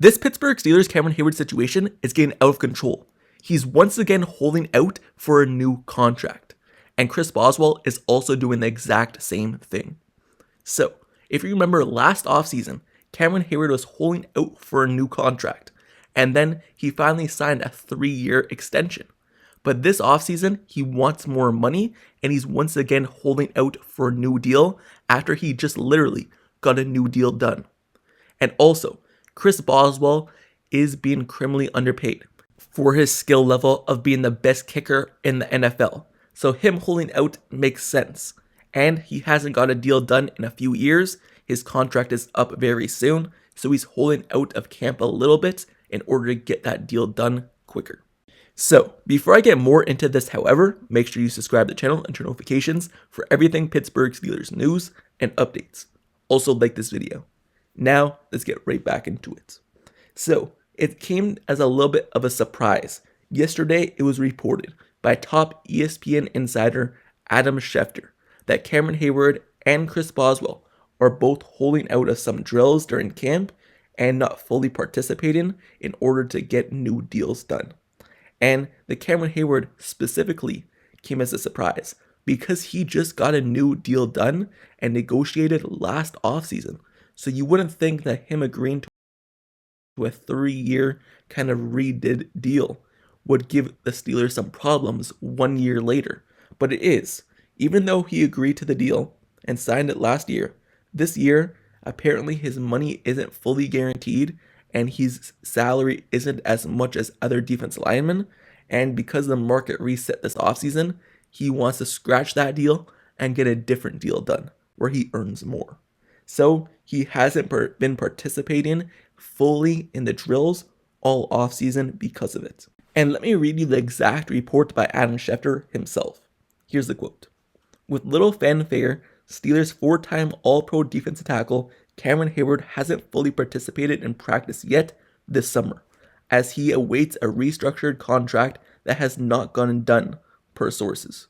This Pittsburgh Steelers Cameron Heyward situation is getting out of control. He's once again holding out for a new contract. And Chris Boswell is also doing the exact same thing. So, if you remember last offseason, Cameron Heyward was holding out for a new contract. And then he finally signed a 3-year extension. But this offseason, he wants more money, and he's once again holding out for a new deal after he just literally got a new deal done. And also, Chris Boswell is being criminally underpaid for his skill level of being the best kicker in the NFL. So him holding out makes sense. And he hasn't got a deal done in a few years. His contract is up very soon, so he's holding out of camp a little bit in order to get that deal done quicker. So, before I get more into this, however, make sure you subscribe to the channel and turn notifications for everything Pittsburgh Steelers news and updates. Also, like this video. Now, let's get right back into it. So, it came as a little bit of a surprise. Yesterday, it was reported by top ESPN insider Adam Schefter that Cameron Heyward and Chris Boswell are both holding out of some drills during camp and not fully participating in order to get new deals done. And the Cameron Heyward specifically came as a surprise because he just got a new deal done and negotiated last offseason. So you wouldn't think that him agreeing to a 3-year kind of redid deal would give the Steelers some problems 1 year later. But it is. Even though he agreed to the deal and signed it last year, this year, apparently his money isn't fully guaranteed and his salary isn't as much as other defense linemen. And because the market reset this offseason, he wants to scratch that deal and get a different deal done where he earns more. So he hasn't been participating fully in the drills all offseason because of it. And let me read you the exact report by Adam Schefter himself. Here's the quote. With little fanfare, Steelers 4-time All-Pro defensive tackle Cameron Heyward hasn't fully participated in practice yet this summer, as he awaits a restructured contract that has not gotten done, per sources.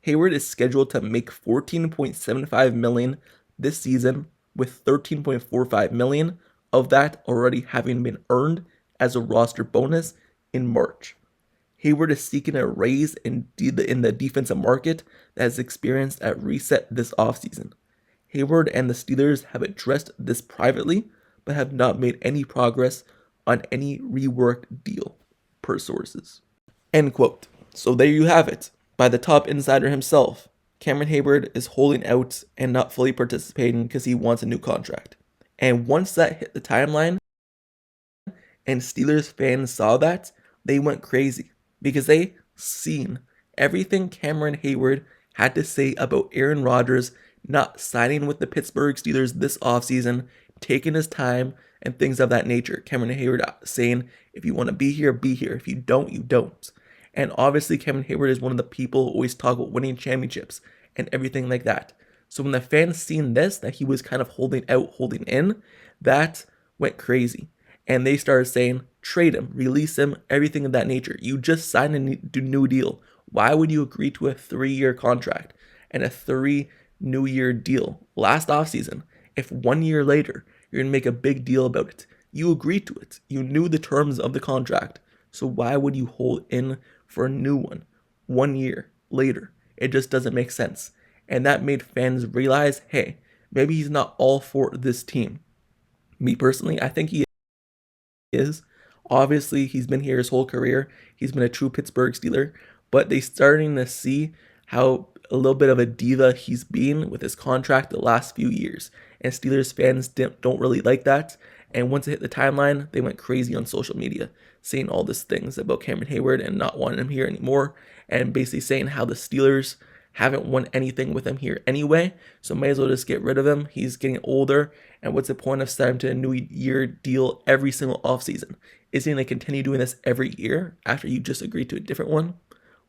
Heyward is scheduled to make $14.75 million this season, with $13.45 million of that already having been earned as a roster bonus in March. Heyward is seeking a raise in the defensive market that has experienced a reset this offseason. Heyward and the Steelers have addressed this privately, but have not made any progress on any reworked deal, per sources. End quote. So there you have it. By the top insider himself, Cameron Heyward is holding out and not fully participating because he wants a new contract. And once that hit the timeline, and Steelers fans saw that, they went crazy because they seen everything Cameron Heyward had to say about Aaron Rodgers not signing with the Pittsburgh Steelers this offseason, taking his time, and things of that nature. Cameron Heyward saying, if you want to be here, be here. If you don't, you don't. And obviously, Cameron Heyward is one of the people who always talk about winning championships and everything like that. So when the fans seen this, that he was kind of holding out, holding in, that went crazy. And they started saying, trade him, release him, everything of that nature. You just signed a new deal. Why would you agree to a 3-year contract and a 3-new-year deal last offseason if 1 year later you're going to make a big deal about it? You agreed to it. You knew the terms of the contract. So why would you hold in for a new one 1 year later? It just doesn't make sense. And that made fans realize, hey, maybe he's not all for this team. Me personally, I think he is. Obviously, he's been here his whole career. He's been a true Pittsburgh Steeler. But they're starting to see how a little bit of a diva he's been with his contract the last few years. And Steelers fans don't really like that. And once it hit the timeline, they went crazy on social media, saying all these things about Cameron Heyward and not wanting him here anymore. And basically saying how the Steelers haven't won anything with him here anyway, so might as well just get rid of him. He's getting older, and what's the point of signing to a new year deal every single offseason? Is he going to continue doing this every year after you just agreed to a different one?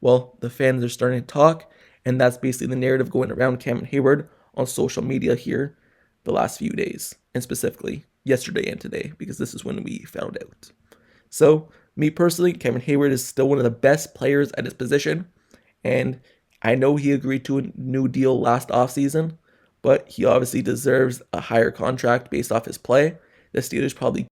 Well, the fans are starting to talk, and that's basically the narrative going around Cameron Heyward on social media here the last few days, and specifically yesterday and today, because this is when we found out. So, me personally, Cameron Heyward is still one of the best players at his position, and I know he agreed to a new deal last offseason, but he obviously deserves a higher contract based off his play. The Steelers probably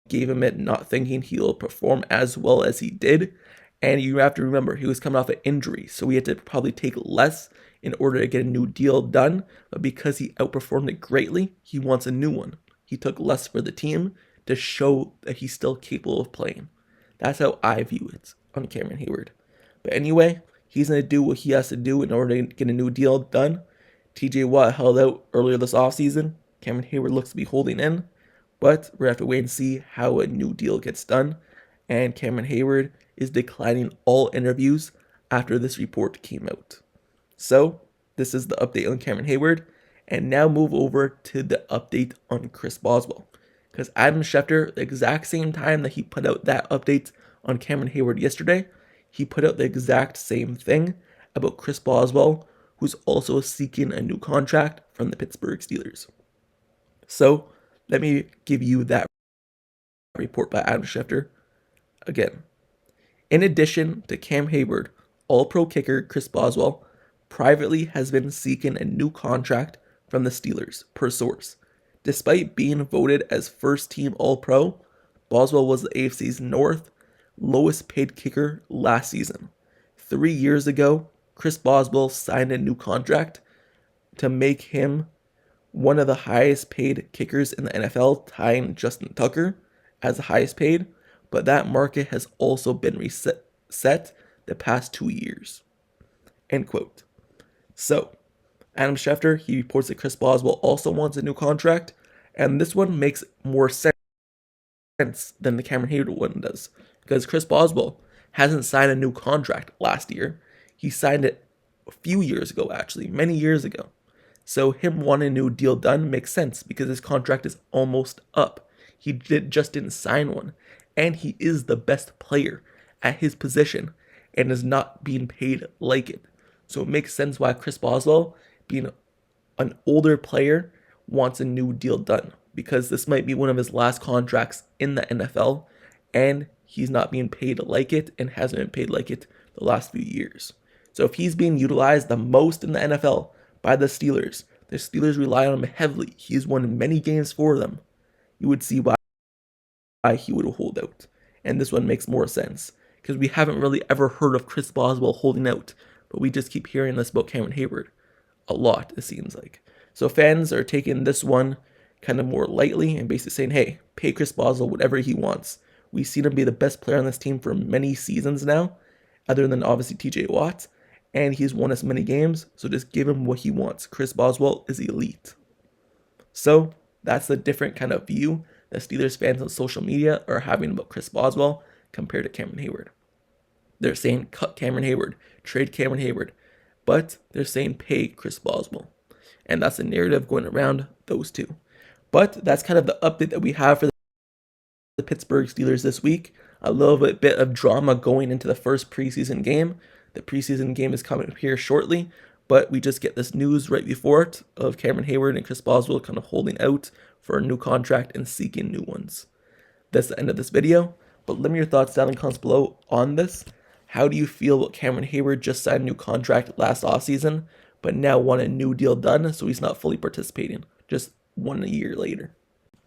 gave him it, not thinking he'll perform as well as he did. And you have to remember, he was coming off an injury, so he had to probably take less in order to get a new deal done. But because he outperformed it greatly, he wants a new one. He took less for the team to show that he's still capable of playing. That's how I view it on Cameron Heyward. But anyway, he's going to do what he has to do in order to get a new deal done. TJ Watt held out earlier this offseason. Cameron Heyward looks to be holding in. But we're going to have to wait and see how a new deal gets done. And Cameron Heyward is declining all interviews after this report came out. So, this is the update on Cameron Heyward. And now move over to the update on Chris Boswell. Because Adam Schefter, the exact same time that he put out that update on Cameron Heyward yesterday, he put out the exact same thing about Chris Boswell, who's also seeking a new contract from the Pittsburgh Steelers. So, let me give you that report by Adam Schefter again. In addition to Cam Heyward, All-Pro kicker Chris Boswell privately has been seeking a new contract from the Steelers, per source. Despite being voted as first-team All-Pro, Boswell was the AFC's North lowest-paid kicker last season. 3 years ago, Chris Boswell signed a new contract to make him one of the highest-paid kickers in the NFL, tying Justin Tucker as the highest-paid, but that market has also been reset the past 2 years. End quote. So, Adam Schefter, he reports that Chris Boswell also wants a new contract, and this one makes more sense than the Cameron Heyward one does, because Chris Boswell hasn't signed a new contract last year. He signed it a few years ago, actually, many years ago. So him wanting a new deal done makes sense because his contract is almost up. He just didn't sign one, and he is the best player at his position and is not being paid like it. So it makes sense why Chris Boswell, being an older player, wants a new deal done, because this might be one of his last contracts in the NFL, and he's not being paid like it and hasn't been paid like it the last few years. So if he's being utilized the most in the NFL by the Steelers rely on him heavily, he's won many games for them, you would see why he would hold out. And this one makes more sense, because we haven't really ever heard of Chris Boswell holding out, but we just keep hearing this about Cameron Heyward a lot, it seems like. So fans are taking this one kind of more lightly and basically saying, hey, pay Chris Boswell whatever he wants. We've seen him be the best player on this team for many seasons now, other than obviously TJ Watt, and he's won us many games, so just give him what he wants. Chris Boswell is elite. So that's the different kind of view that Steelers fans on social media are having about Chris Boswell compared to Cameron Heyward. They're saying cut Cameron Heyward, trade Cameron Heyward, but they're saying pay Chris Boswell. And that's the narrative going around those two. But that's kind of the update that we have for the Pittsburgh Steelers this week. A little bit of drama going into the first preseason game. The preseason game is coming up here shortly, but we just get this news right before it of Cameron Heyward and Chris Boswell kind of holding out for a new contract and seeking new ones. That's the end of this video, but let me know your thoughts down in the comments below on this. How do you feel about Cameron Heyward just signed a new contract last offseason, but now want a new deal done so he's not fully participating, just 1 year later?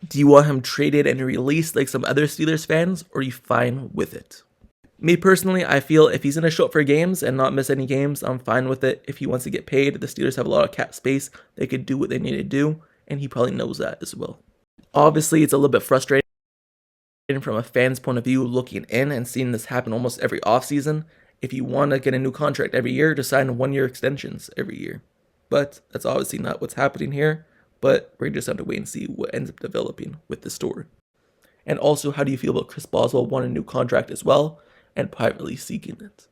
Do you want him traded and released like some other Steelers fans, or are you fine with it? Me personally, I feel if he's going to show up for games and not miss any games, I'm fine with it. If he wants to get paid, the Steelers have a lot of cap space. They could do what they need to do, and he probably knows that as well. Obviously, it's a little bit frustrating from a fan's point of view looking in and seeing this happen almost every offseason. If you want to get a new contract every year, just sign 1-year extensions every year. But that's obviously not what's happening here. But we just have to wait and see what ends up developing with this story. And also, how do you feel about Chris Boswell wanting a new contract as well and privately seeking it?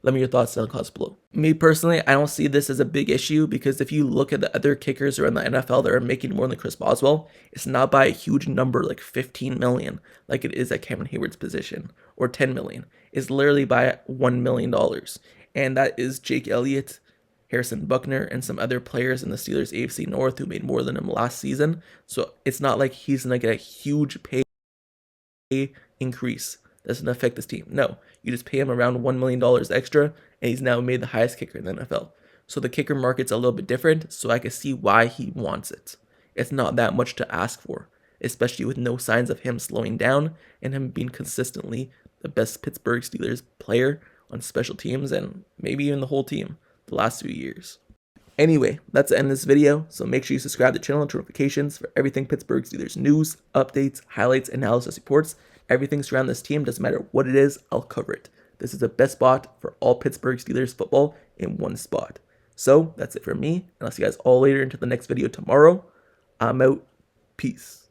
Let me know your thoughts down in the comments below. Me personally, I don't see this as a big issue, because if you look at the other kickers around the NFL that are making more than Chris Boswell, it's not by a huge number like 15 million like it is at Cameron Heyward's position, or 10 million. It's literally by $1 million. And that is Jake Elliott, Harrison Buckner, and some other players in the Steelers AFC North who made more than him last season. So it's not like he's going to get a huge pay increase that's going to affect this team. No, you just pay him around $1 million extra, and he's now made the highest kicker in the NFL. So the kicker market's a little bit different, so I can see why he wants it. It's not that much to ask for. especially with no signs of him slowing down and him being consistently the best Pittsburgh Steelers player on special teams and maybe even the whole team the last few years. Anyway, that's the end of this video, so make sure you subscribe to the channel and turn notifications for everything Pittsburgh Steelers news, updates, highlights, analysis, reports. Everything surrounding this team, doesn't matter what it is, I'll cover it. This is the best spot for all Pittsburgh Steelers football in one spot. So, that's it for me, and I'll see you guys all later into the next video tomorrow. I'm out. Peace.